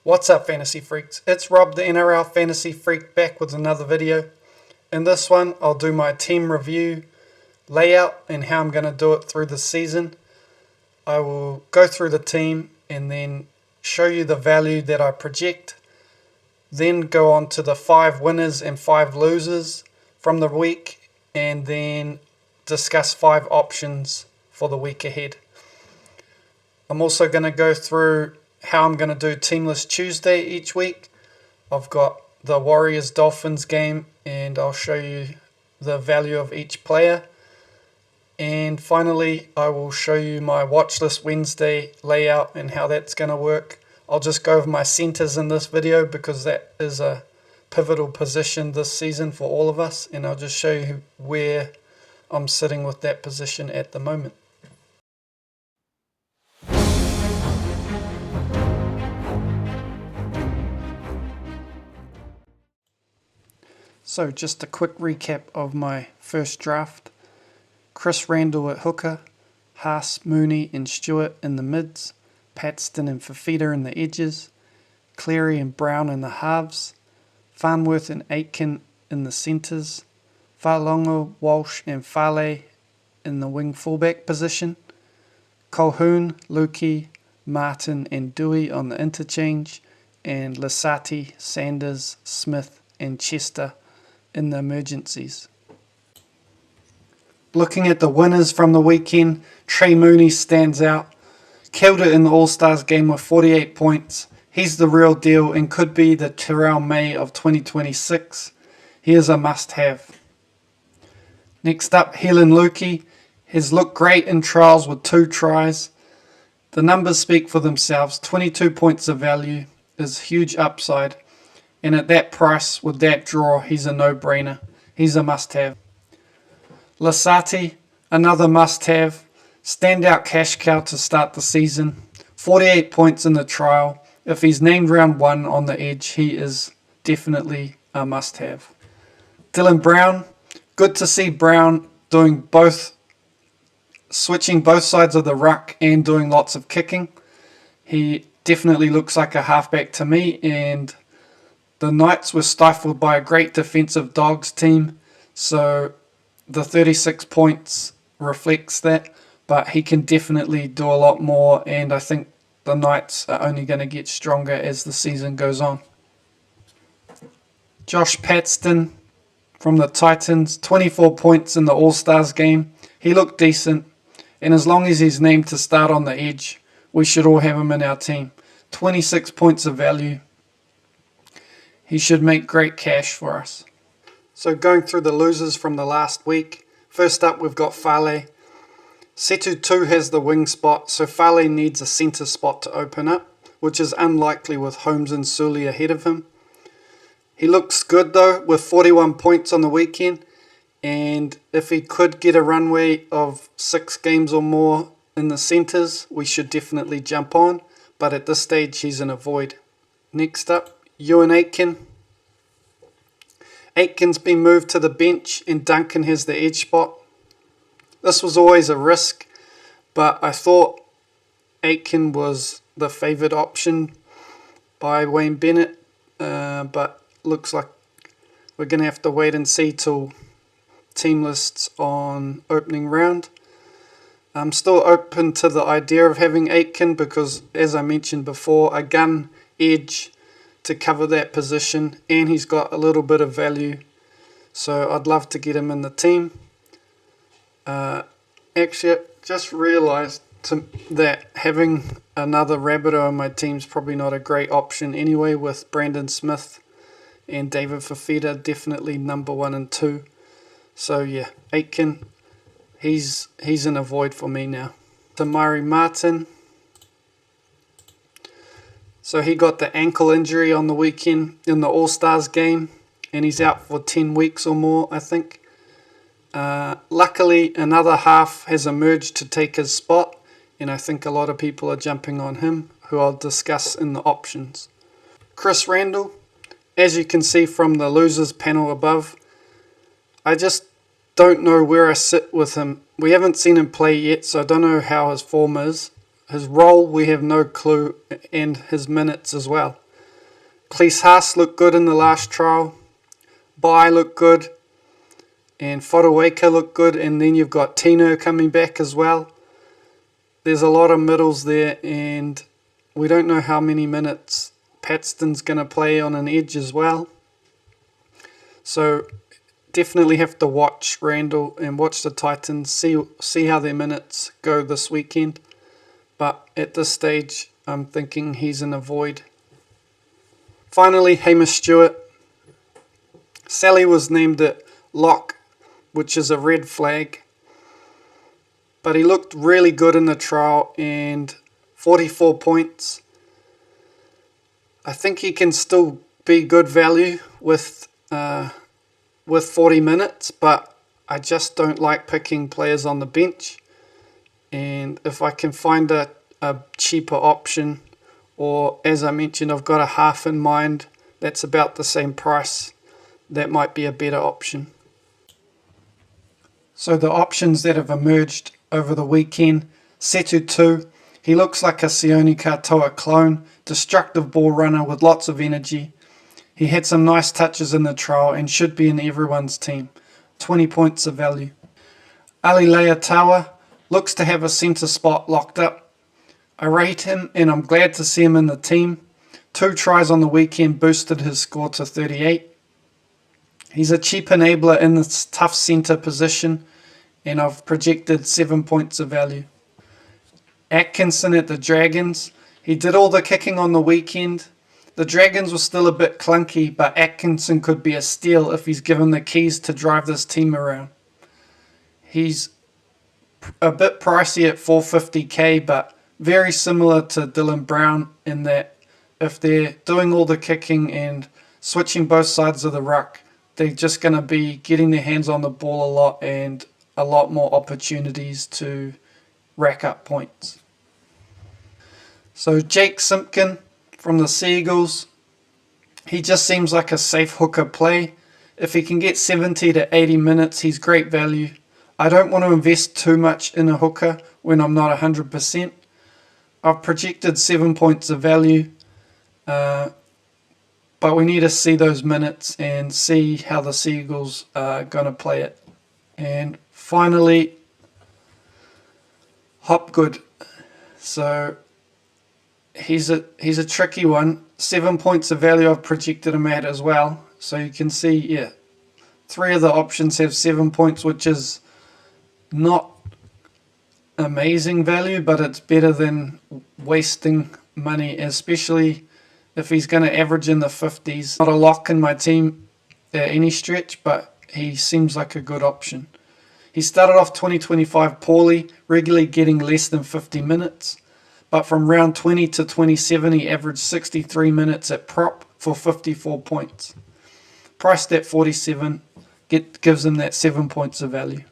What's up, Fantasy Freaks? It's Rob, the NRL Fantasy Freak, back with another video. In this one, I'll do my team review, layout, and how I'm going to do it through the season. I will go through the team and then show you the value that I project. Then go on to the 5 winners and 5 losers from the week, and then discuss 5 options for the week ahead. I'm also going to go through how I'm going to do Teamlist Tuesday each week. I've got the Warriors-Dolphins game, and I'll show you the value of each player. And finally, I will show you my Watchlist Wednesday layout and how that's going to work. I'll just go over my centers in this video because that is a pivotal position this season for all of us, and I'll just show you where I'm sitting with that position at the moment. So just a quick recap of my first draft. Chris Randall at hooker, Haas, Mooney and Stewart in the mids, Paxton and Fafita in the edges, Cleary and Brown in the halves, Farnworth and Aitken in the centres, Farlongo, Walsh and Fale in the wing fullback position, Colquhoun, Lukey, Martin and Dewey on the interchange, and Lasati, Sanders, Smith and Chester in the emergencies. Looking at the winners from the weekend, Trey Mooney stands out. Killed it in the All-Stars game with 48 points. He's the real deal and could be the Terrell May of 2026. He is a must-have. Next up, Helen Lukey has looked great in trials with 2 tries. The numbers speak for themselves. 22 points of value is huge upside. And at that price, with that draw, he's a no-brainer. He's a must-have. Lasati, another must-have. Standout cash cow to start the season. 48 points in the trial. If he's named round 1 on the edge, he is definitely a must-have. Dylan Brown, good to see Brown doing both, switching both sides of the ruck and doing lots of kicking. He definitely looks like a halfback to me, and the Knights were stifled by a great defensive Dogs team, so the 36 points reflects that, but he can definitely do a lot more, and I think the Knights are only going to get stronger as the season goes on. Josh Paxton from the Titans, 24 points in the All-Stars game. He looked decent, and as long as he's named to start on the edge, we should all have him in our team. 26 points of value. He should make great cash for us. So going through the losers from the last week. First up, we've got Fale. Setu 2 has the wing spot, so Fale needs a centre spot to open up, which is unlikely with Holmes and Sully ahead of him. He looks good though, with 41 points on the weekend, and if he could get a runway of 6 games or more in the centres, we should definitely jump on, but at this stage he's in a void. Next up, Ewan Aitken. Aitken's been moved to the bench and Duncan has the edge spot. This was always a risk, but I thought Aitken was the favoured option by Wayne Bennett, but looks like we're going to have to wait and see till team lists on opening round. I'm still open to the idea of having Aitken because, as I mentioned before, a gun edge to cover that position, and he's got a little bit of value, so I'd love to get him in the team. Actually, I just realised that having another Rabbitoh on my team is probably not a great option anyway, with Brandon Smith and David Fafita definitely number 1 and 2. So yeah, Aitken, he's in a void for me now. Tamari Martin. So he got the ankle injury on the weekend in the All-Stars game, and he's out for 10 weeks or more, I think. Luckily, another half has emerged to take his spot, and I think a lot of people are jumping on him, who I'll discuss in the options. Chris Randall, as you can see from the losers panel above, I just don't know where I sit with him. We haven't seen him play yet, so I don't know how his form is. His role, we have no clue, and his minutes as well. Police Haas looked good in the last trial. Bai looked good. And Fotuaika looked good. And then you've got Tino coming back as well. There's a lot of middles there. And we don't know how many minutes Paxton's going to play on an edge as well. So definitely have to watch Randall and watch the Titans. See how their minutes go this weekend. But at this stage, I'm thinking he's in a void. Finally, Hamish Stewart. Sally was named at lock, which is a red flag. But he looked really good in the trial and 44 points. I think he can still be good value with 40 minutes, but I just don't like picking players on the bench. And if I can find a cheaper option, or as I mentioned, I've got a half in mind that's about the same price, that might be a better option. So the options that have emerged over the weekend: Setu 2, he looks like a Sione Katoa clone, destructive ball runner with lots of energy. He had some nice touches in the trial and should be in everyone's team. 20 points of value. Ali Leatawa looks to have a centre spot locked up. I rate him and I'm glad to see him in the team. 2 tries on the weekend boosted his score to 38. He's a cheap enabler in this tough centre position, and I've projected 7 points of value. Atkinson at the Dragons. He did all the kicking on the weekend. The Dragons were still a bit clunky, but Atkinson could be a steal if he's given the keys to drive this team around. He's a bit pricey at 450k, but very similar to Dylan Brown in that if they're doing all the kicking and switching both sides of the ruck, they're just going to be getting their hands on the ball a lot and a lot more opportunities to rack up points. So Jake Simpkin from the Seagulls, he just seems like a safe hooker play. If he can get 70 to 80 minutes, he's great value. I don't want to invest too much in a hooker when I'm not 100%. I've projected 7 points of value, but we need to see those minutes and see how the Seagulls are going to play it. And finally, Hopgood. So he's a tricky one. 7 points of value I've projected him at as well. So you can see, yeah, 3 of the options have 7 points, which is not amazing value, but it's better than wasting money, especially if he's going to average in the 50s. Not a lock in my team at any stretch, but he seems like a good option. He started off 2025 poorly, regularly getting less than 50 minutes. But from round 20 to 27, he averaged 63 minutes at prop for 54 points. Priced at 47, gives him that 7 points of value.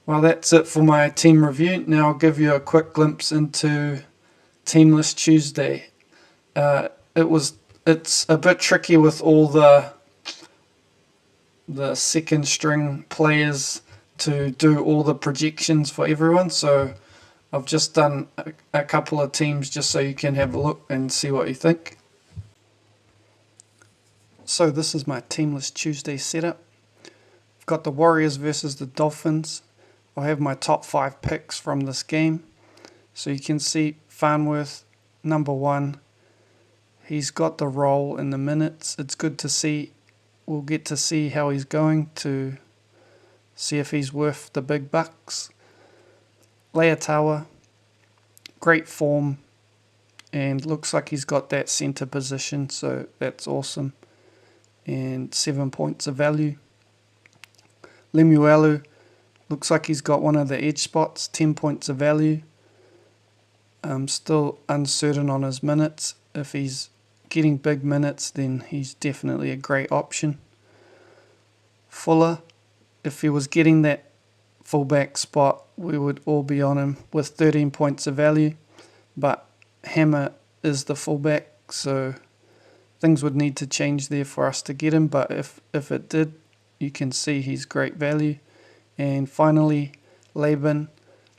Well, that's it for my team review. Now I'll give you a quick glimpse into Teamlist Tuesday. It's a bit tricky with all the second string players to do all the projections for everyone, so I've just done a couple of teams just so you can have a look and see what you think. So this is my Teamlist Tuesday setup. I've got the Warriors versus the Dolphins. I have my top 5 picks from this game. So you can see Farnworth, number 1. He's got the role in the minutes. It's good to see. We'll get to see how he's going to see if he's worth the big bucks. Leatawa, great form, and looks like he's got that centre position, so that's awesome. And 7 points of value. Lemuelu, looks like he's got one of the edge spots, 10 points of value. I'm still uncertain on his minutes. If he's getting big minutes, then he's definitely a great option. Fuller, if he was getting that fullback spot, we would all be on him with 13 points of value. But Hammer is the fullback, so things would need to change there for us to get him. But if it did, you can see he's great value. And finally, Laban,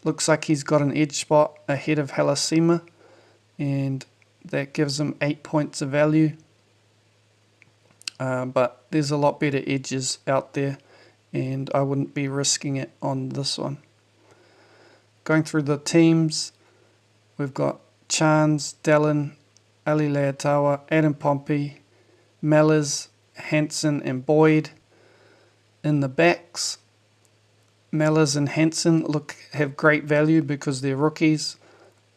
looks like he's got an edge spot ahead of Halasima, and that gives him 8 points of value. But there's a lot better edges out there, and I wouldn't be risking it on this one. Going through the teams, we've got Chance, Dallin, Ali Leatawa, Adam Pompey, Mellors, Hansen and Boyd. In the backs, Mellors and Hansen have great value because they're rookies.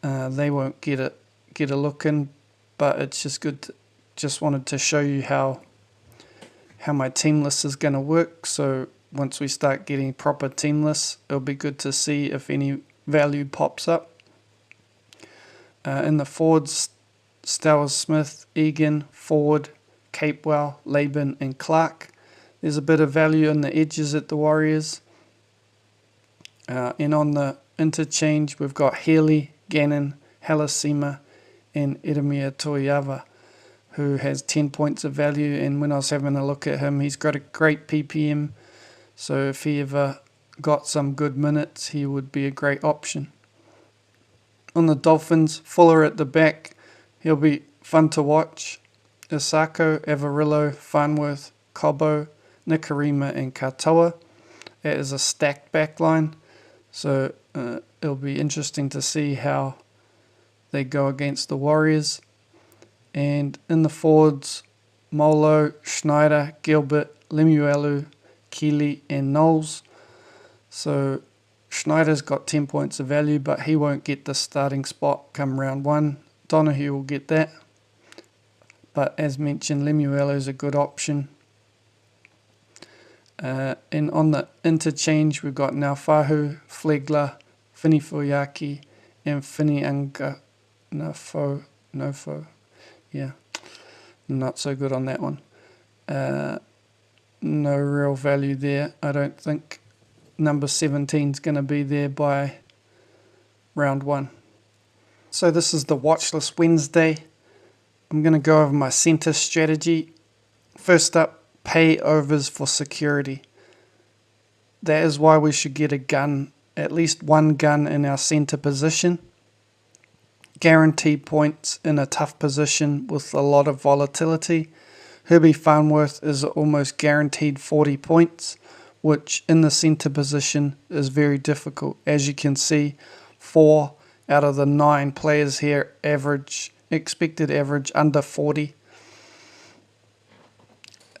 They won't get a look in, but it's just good. Just wanted to show you how my team list is going to work. So once we start getting proper team lists, it'll be good to see if any value pops up. In the forwards, Stowers Smith, Egan, Ford, Capewell, Laban and Clark. There's a bit of value in the edges at the Warriors. And on the interchange, we've got Healy, Gannon, Halasima and Edemir Toyava, who has 10 points of value. And when I was having a look at him, he's got a great PPM. So if he ever got some good minutes, he would be a great option. On the Dolphins, Fuller at the back. He'll be fun to watch. Isako, Avarillo, Farnworth, Cobo, Nikarima and Katoa. That is a stacked backline. So it'll be interesting to see how they go against the Warriors. And in the forwards, Molo, Schneider, Gilbert, Lemuelu, Keeley and Knowles. So Schneider's got 10 points of value, but he won't get the starting spot come round 1. Donahue will get that. But as mentioned, Lemuelu is a good option. And on the interchange, we've got Naufahu, Flegler, Finifoyaki, and Finianga Nofo. Yeah, not so good on that one. No real value there. I don't think number 17 is going to be there by round 1. So this is the Watchlist Wednesday. I'm going to go over my centre strategy. First up, pay overs for security. That is why we should get a gun, at least one gun in our centre position. Guarantee points in a tough position with a lot of volatility. Herbie Farnworth is almost guaranteed 40 points, which in the centre position is very difficult. As you can see, 4 out of the 9 players here expected average under 40.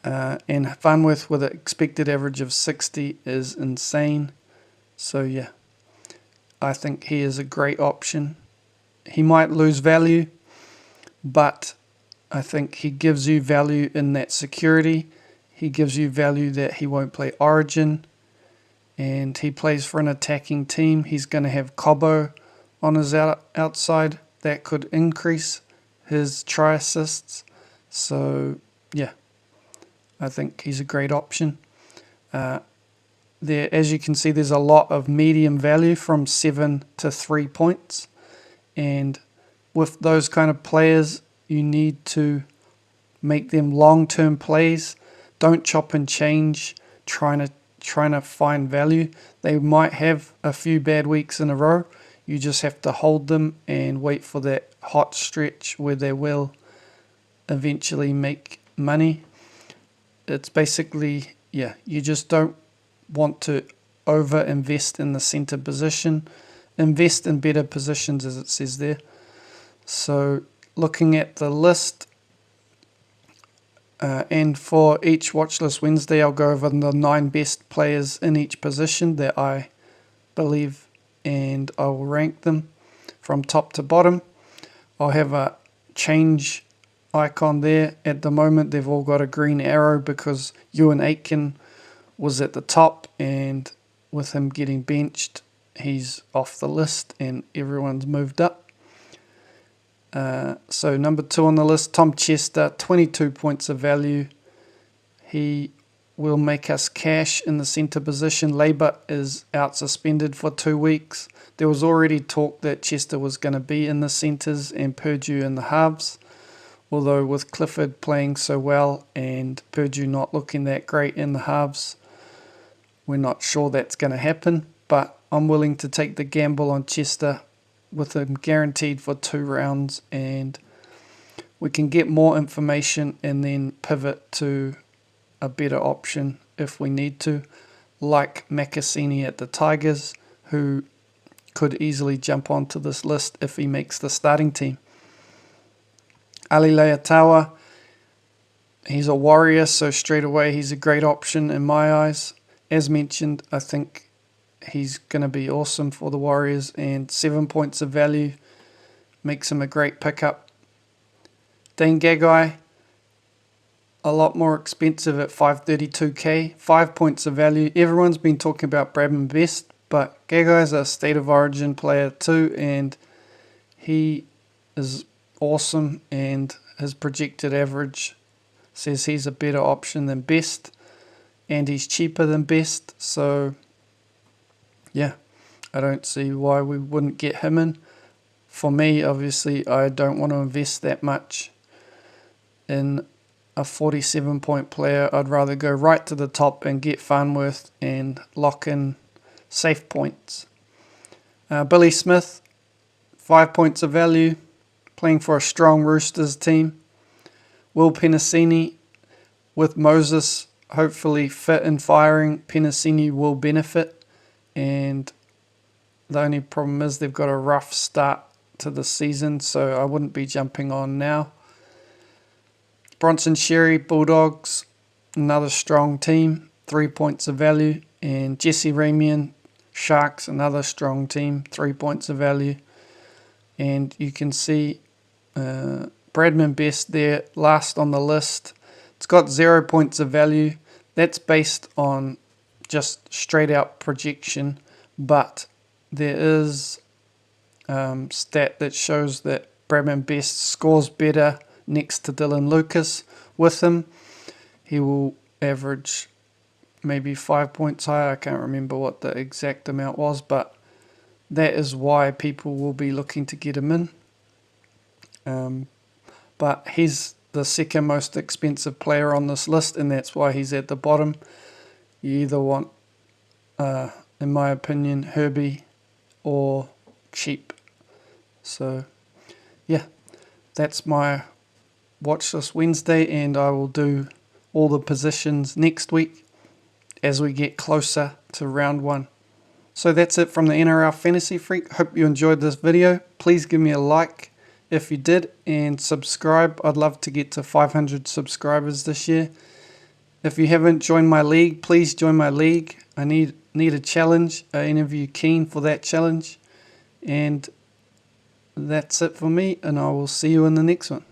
And Farnworth with an expected average of 60 is insane. So yeah, I think he is a great option. He might lose value, but I think he gives you value in that security. He gives you value that he won't play Origin, and he plays for an attacking team. He's going to have Cobo on his outside. That could increase his try assists. So yeah, I think he's a great option. There, as you can see, there's a lot of medium value from 7 to 3 points. And with those kind of players, you need to make them long-term plays. Don't chop and change trying to find value. They might have a few bad weeks in a row. You just have to hold them and wait for that hot stretch where they will eventually make money. It's basically, yeah, you just don't want to over-invest in the centre position. Invest in better positions, as it says there. So looking at the list, and for each Watchlist Wednesday, I'll go over the 9 best players in each position that I believe, and I will rank them from top to bottom. I'll have a change icon there. At the moment, they've all got a green arrow because Ewan Aitken was at the top, and with him getting benched, he's off the list and everyone's moved up. So number 2 on the list, Tom Chester, 22 points of value. He will make us cash in the centre position. Labour is out suspended for 2 weeks. There was already talk that Chester was going to be in the centres and Purdue in the halves. Although with Clifford playing so well and Purdue not looking that great in the halves, we're not sure that's going to happen. But I'm willing to take the gamble on Chester with him guaranteed for 2 rounds, and we can get more information and then pivot to a better option if we need to, like Makasini at the Tigers, who could easily jump onto this list if he makes the starting team. Ali Leatawa, he's a Warrior, so straight away he's a great option in my eyes. As mentioned, I think he's going to be awesome for the Warriors, and 7 points of value makes him a great pickup. Dane Gagai, a lot more expensive at 532k, 5 points of value. Everyone's been talking about Bradman Best, but Gagai's a State of Origin player too, and he is awesome, and his projected average says he's a better option than Best, and he's cheaper than Best, so yeah, I don't see why we wouldn't get him in. For me, obviously, I don't want to invest that much in a 47-point player. I'd rather go right to the top and get Farnworth and lock in safe points. Billy Smith, 5 points of value, playing for a strong Roosters team. Will Penasini, with Moses hopefully fit and firing, Penasini will benefit, and the only problem is they've got a rough start to the season, so I wouldn't be jumping on now. Bronson Sherry, Bulldogs, another strong team, 3 points of value. And Jesse Ramian, Sharks, another strong team, 3 points of value. And you can see Bradman Best there, last on the list. It's got 0 points of value. That's based on just straight out projection, but there is stat that shows that Bradman Best scores better next to Dylan Lucas. With him, he will average maybe 5 points higher. I can't remember what the exact amount was, but that is why people will be looking to get him in. But he's the second most expensive player on this list, and that's why he's at the bottom. You either want, in my opinion, Herbie or cheap. So yeah, that's my Watchlist Wednesday, and I will do all the positions next week as we get closer to round 1. So that's it from the NRL Fantasy Freak. Hope you enjoyed this video. Please give me a like if you did, and subscribe. I'd love to get to 500 subscribers this year. If you haven't joined my league, please join my league. I need a challenge. Are any of you keen for that challenge? And that's it for me, and I will see you in the next one.